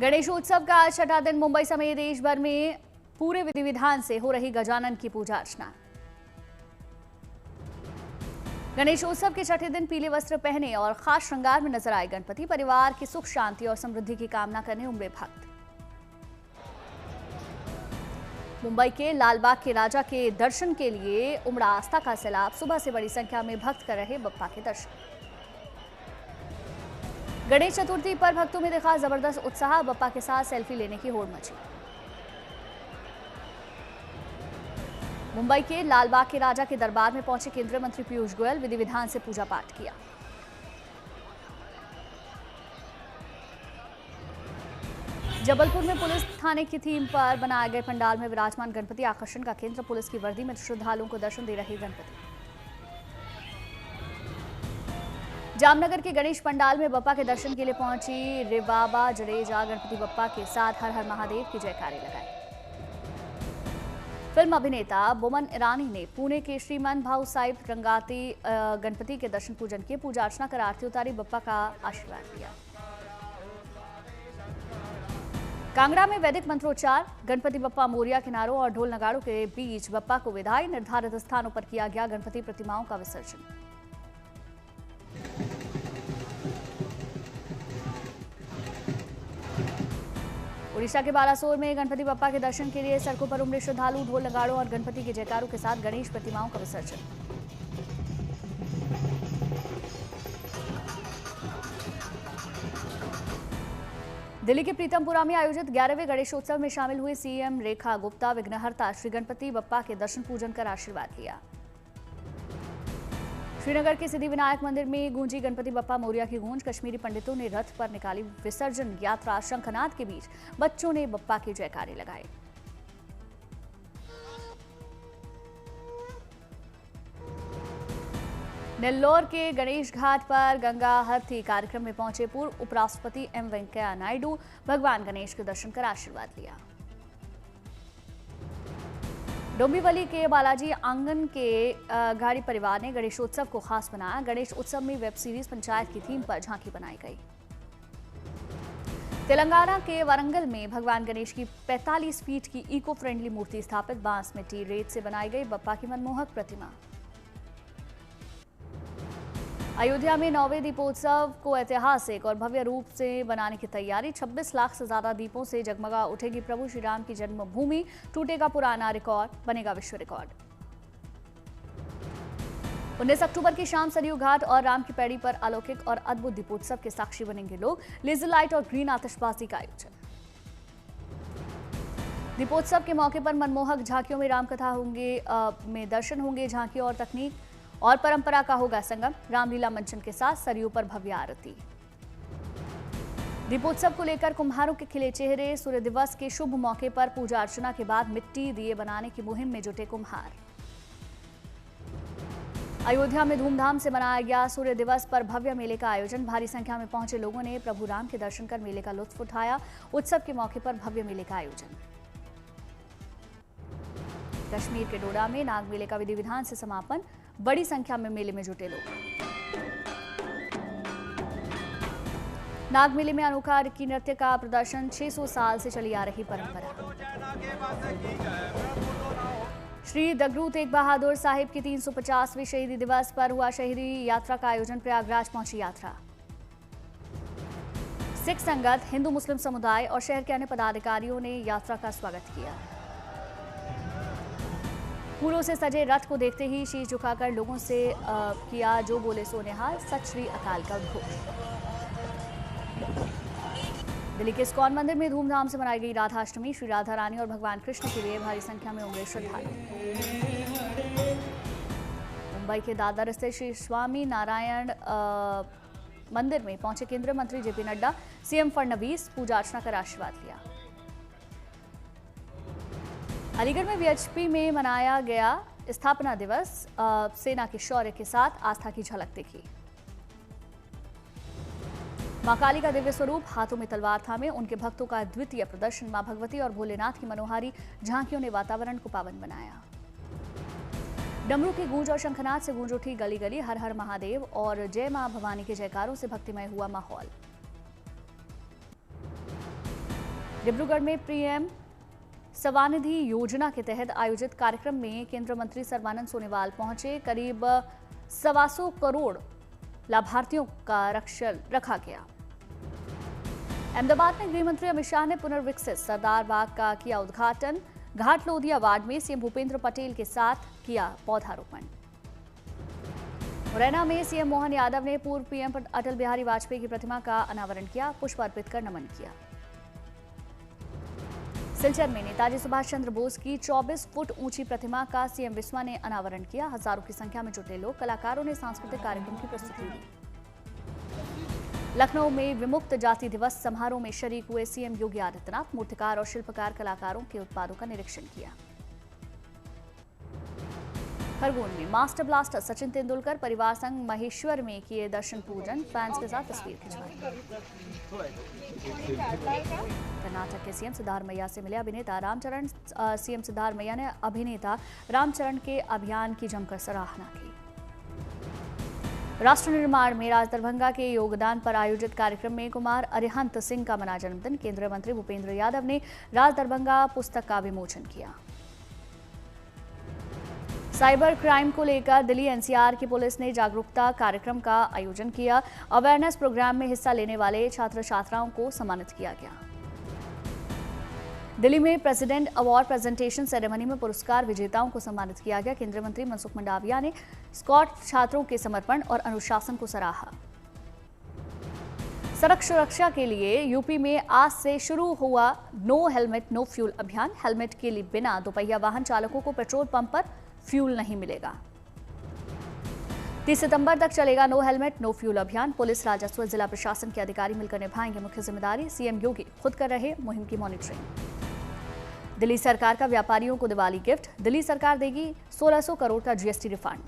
गणेशोत्सव का आज छठा दिन मुंबई समेत देश भर में पूरे विधि विधान से हो रही गजानन की पूजा अर्चना। गणेशोत्सव के छठे दिन पीले वस्त्र पहने और खास श्रृंगार में नजर आए गणपति परिवार की सुख शांति और समृद्धि की कामना करने उमड़े भक्त। मुंबई के लालबाग के राजा के दर्शन के लिए उमड़ा आस्था का सैलाब। सुबह से बड़ी संख्या में भक्त कर रहे बप्पा के दर्शन। गणेश चतुर्थी पर भक्तों में दिखा जबरदस्त उत्साह। बप्पा के साथ सेल्फी लेने की होड़ मची। मुंबई के लालबाग के राजा के दरबार में पहुंचे केंद्रीय मंत्री पीयूष गोयल। विधि विधान से पूजा पाठ किया। जबलपुर में पुलिस थाने की थीम पर बनाए गए पंडाल में विराजमान गणपति आकर्षण का केंद्र। पुलिस की वर्दी में श्रद्धालुओं को दर्शन दे रहे गणपति। जामनगर के गणेश पंडाल में बप्पा के दर्शन के लिए पहुंची रिबाबा जडेजा गणपति बप्पा के साथ हर हर महादेव की जयकारे लगाए। फिल्म अभिनेता बोमन ईरानी ने पुणे के श्रीमान भाऊ साहिब रंगाती गणपति के दर्शन पूजन किए। पूजा अर्चना कर आरती उतारी। बप्पा का आशीर्वाद लिया। कांगड़ा में वैदिक मंत्रोच्चार। गणपति बप्पा मोरिया के नारों और ढोल नगाड़ों के बीच बप्पा को विदाई। निर्धारित स्थानों पर किया गया गणपति प्रतिमाओं का विसर्जन। उड़ीसा के बालासोर में गणपति बप्पा के दर्शन के लिए सड़कों पर उमड़े श्रद्धालु। ढोल नगाड़ों और गणपति के जयकारों के साथ गणेश प्रतिमाओं का विसर्जन। दिल्ली के प्रीतमपुरा में आयोजित 11वें गणेशोत्सव में शामिल हुए सीएम रेखा गुप्ता। विघ्नहर्ता श्री गणपति बप्पा के दर्शन पूजन कर आशीर्वाद लिया। श्रीनगर के सिद्धिविनायक मंदिर में गूंजी गणपति बप्पा मोरिया की गूंज। कश्मीरी पंडितों ने रथ पर निकाली विसर्जन यात्रा। शंखनाद के बीच बच्चों ने बप्पा के जयकारे लगाए। नेल्लोर के गणेश घाट पर गंगा आरती कार्यक्रम में पहुंचे पूर्व उपराष्ट्रपति एम वेंकैया नायडू। भगवान गणेश के दर्शन कर आशीर्वाद लिया। डोंबिवली के बालाजी आंगन के गाड़ी परिवार ने गणेशोत्सव को खास बनाया। गणेश उत्सव में वेब सीरीज पंचायत की थीम पर झांकी बनाई गई। तेलंगाना के वारंगल में भगवान गणेश की 45 फीट की इको फ्रेंडली मूर्ति स्थापित। बांस मिट्टी रेत से बनाई गई बप्पा की मनमोहक प्रतिमा। अयोध्या में 9वें दीपोत्सव को ऐतिहासिक और भव्य रूप से बनाने की तैयारी। 26 लाख से ज्यादा दीपों से जगमगा उठेगी प्रभु श्री राम की जन्मभूमि। टूटेगा पुराना रिकॉर्ड, बनेगा विश्व रिकॉर्ड। 19 अक्टूबर की शाम सरयू घाट और राम की पैड़ी पर अलौकिक और अद्भुत दीपोत्सव के साक्षी बनेंगे लोग। लेजर लाइट और ग्रीन आतिशबाजी का आयोजन। दीपोत्सव के मौके पर मनमोहक झांकियों में रामकथा में दर्शन होंगे। झांकी और तकनीक और परंपरा का होगा संगम। रामलीला मंचन के साथ सरयू पर भव्य आरती। दीपोत्सव को लेकर कुम्हारों के खिले चेहरे। सूर्य दिवस के शुभ मौके पर पूजा अर्चना के बाद मिट्टी दिए बनाने की मुहिम में जुटे कुम्हार। अयोध्या में धूमधाम से मनाया गया सूर्य दिवस पर भव्य मेले का आयोजन। भारी संख्या में पहुंचे लोगों ने प्रभु राम के दर्शन कर मेले का लुत्फ उठाया। उत्सव के मौके पर भव्य मेले का आयोजन। कश्मीर के डोडा में नाग मेले का विधि विधान से समापन। बड़ी संख्या में मेले में जुटे लोग। नाग मेले में अनोखा रिक्की नृत्य का प्रदर्शन। 600 साल से चली आ रही परंपरा। श्री दगरू तेग बहादुर साहिब की 350वें शहीदी दिवस पर हुआ शहीदी यात्रा का आयोजन। प्रयागराज पहुंची यात्रा। सिख संगत, हिंदू मुस्लिम समुदाय और शहर के अन्य पदाधिकारियों ने यात्रा का स्वागत किया। फूलों से सजे रथ को देखते ही शीश झुकाकर लोगों से किया जो बोले सो निहाल। सत श्री अकाल का उद्घोष। दिल्ली के इस्कॉन मंदिर में धूमधाम से मनाई गई राधाष्टमी। श्री राधा रानी और भगवान कृष्ण के लिए भारी संख्या में उमड़े श्रद्धालु। मुंबई के दादर स्थित श्री स्वामी नारायण मंदिर में पहुंचे केंद्रीय मंत्री जेपी नड्डा। सीएम फडणवीस पूजा अर्चना कर आशीर्वाद लिया। अलीगढ़ में वीएचपी में मनाया गया स्थापना दिवस। सेना के शौर्य के साथ आस्था की झलक दिखी। मां काली का दिव्य स्वरूप, हाथों में तलवार थामे उनके भक्तों का द्वितीय प्रदर्शन। मां भगवती और भोलेनाथ की मनोहारी झांकियों ने वातावरण को पावन बनाया। डमरू की गूंज और शंखनाद से गूंज उठी गली गली। हर हर महादेव और जय मां भवानी के जयकारों से भक्तिमय हुआ माहौल। डिब्रूगढ़ में पीएम स्वनिधि योजना के तहत आयोजित कार्यक्रम में केंद्रीय मंत्री सर्बानंद सोनोवाल पहुंचे। करीब 125 करोड़ लाभार्थियों का रखा गया। अहमदाबाद में गृह मंत्री अमित शाह ने पुनर्विकसित सरदार बाग का किया उद्घाटन। घाट लोधिया वार्ड में सीएम भूपेंद्र पटेल के साथ किया पौधारोपण। मुरैना में सीएम मोहन यादव ने पूर्व पीएम अटल बिहारी वाजपेयी की प्रतिमा का अनावरण किया, पुष्प अर्पित कर नमन किया। सिलचर में नेताजी सुभाष चंद्र बोस की 24 फुट ऊंची प्रतिमा का सीएम विस्वा ने अनावरण किया। हजारों की संख्या में जुटे लोग कलाकारों ने सांस्कृतिक कार्यक्रम की प्रस्तुति दी। लखनऊ में विमुक्त जाति दिवस समारोह में शरीक हुए सीएम योगी आदित्यनाथ। मूर्तिकार और शिल्पकार कलाकारों के उत्पादों का निरीक्षण किया। खरगोन में मास्टर ब्लास्टर सचिन तेंदुलकर परिवार संग महेश्वर में किए दर्शन पूजन, फैंस के साथ तस्वीर खिंचवाई। कर्नाटक के सीएम सिद्धारमैया से मिले अभिनेता रामचरण। सीएम सिद्धारमैया ने अभिनेता रामचरण के अभियान की जमकर सराहना की। राष्ट्र निर्माण में राज दरभंगा के योगदान पर आयोजित कार्यक्रम में कुमार अरिहंत सिंह का मना जन्मदिन। केंद्रीय मंत्री भूपेंद्र यादव ने राज दरभंगा पुस्तक का विमोचन किया। साइबर क्राइम को लेकर दिल्ली एनसीआर की पुलिस ने जागरूकता कार्यक्रम का आयोजन किया। अवेयरनेस प्रोग्राम में हिस्सा लेने वाले छात्र छात्राओं को सम्मानित किया गया। दिल्ली में प्रेसिडेंट अवार्ड प्रेजेंटेशन सेरेमनी में पुरस्कार विजेताओं को सम्मानित किया गया। केंद्रीय मंत्री मनसुख मंडाविया ने स्कॉट छात्रों के समर्पण और अनुशासन को सराहा। सड़क सुरक्षा के लिए यूपी में आज से शुरू हुआ नो हेलमेट नो फ्यूल अभियान। हेलमेट के लिए बिना दोपहिया वाहन चालकों को पेट्रोल पंप पर फ्यूल नहीं मिलेगा। 30 सितंबर तक चलेगा नो हेलमेट नो फ्यूल अभियान। पुलिस, राजस्व, जिला प्रशासन के अधिकारी मिलकर निभाएंगे मुख्य जिम्मेदारी। सीएम योगी खुद कर रहे मुहिम की मॉनिटरिंग। दिल्ली सरकार का व्यापारियों को दिवाली गिफ्ट। दिल्ली सरकार देगी 1600 करोड़ का जीएसटी रिफंड।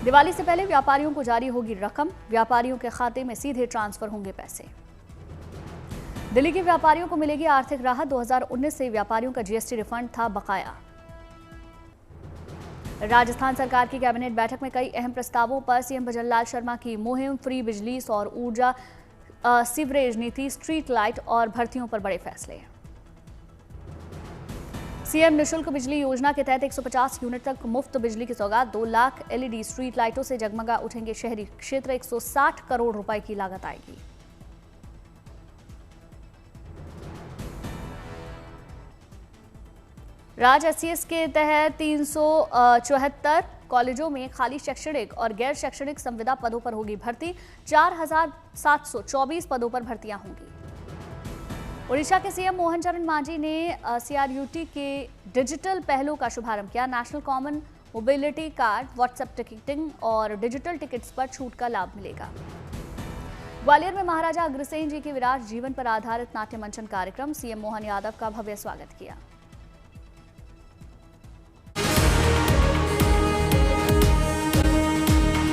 दिवाली से पहले व्यापारियों को जारी होगी रकम। व्यापारियों के खाते में सीधे ट्रांसफर होंगे पैसे। दिल्ली के व्यापारियों को मिलेगी आर्थिक राहत। 2019 से व्यापारियों का जीएसटी रिफंड था बकाया। राजस्थान सरकार की कैबिनेट बैठक में कई अहम प्रस्तावों पर सीएम भजनलाल शर्मा की मुहिम। फ्री बिजली, सौर ऊर्जा, सीवरेज नीति, स्ट्रीट लाइट और भर्तियों पर बड़े फैसले। सीएम निःशुल्क बिजली योजना के तहत 150 यूनिट तक मुफ्त बिजली की सौगात। 2 लाख एलईडी स्ट्रीट लाइटों से जगमगा उठेंगे शहरी क्षेत्र। 160 करोड़ रुपए की लागत आएगी। राज एससीएस के तहत 374 कॉलेजों में खाली शैक्षणिक और गैर शैक्षणिक संविदा पदों पर होगी भर्ती। 4724 पदों पर भर्तियां होंगी। ओडिशा के सीएम मोहन चरण मांझी ने सीआरयूटी के डिजिटल पहलों का शुभारंभ किया। National common mobility card, WhatsApp ticketing और डिजिटल टिकट्स पर छूट का लाभ मिलेगा। ग्वालियर में महाराजा अग्रसेन जी के विराट जीवन पर आधारित नाट्य मंचन कार्यक्रम। सीएम मोहन यादव का भव्य स्वागत किया।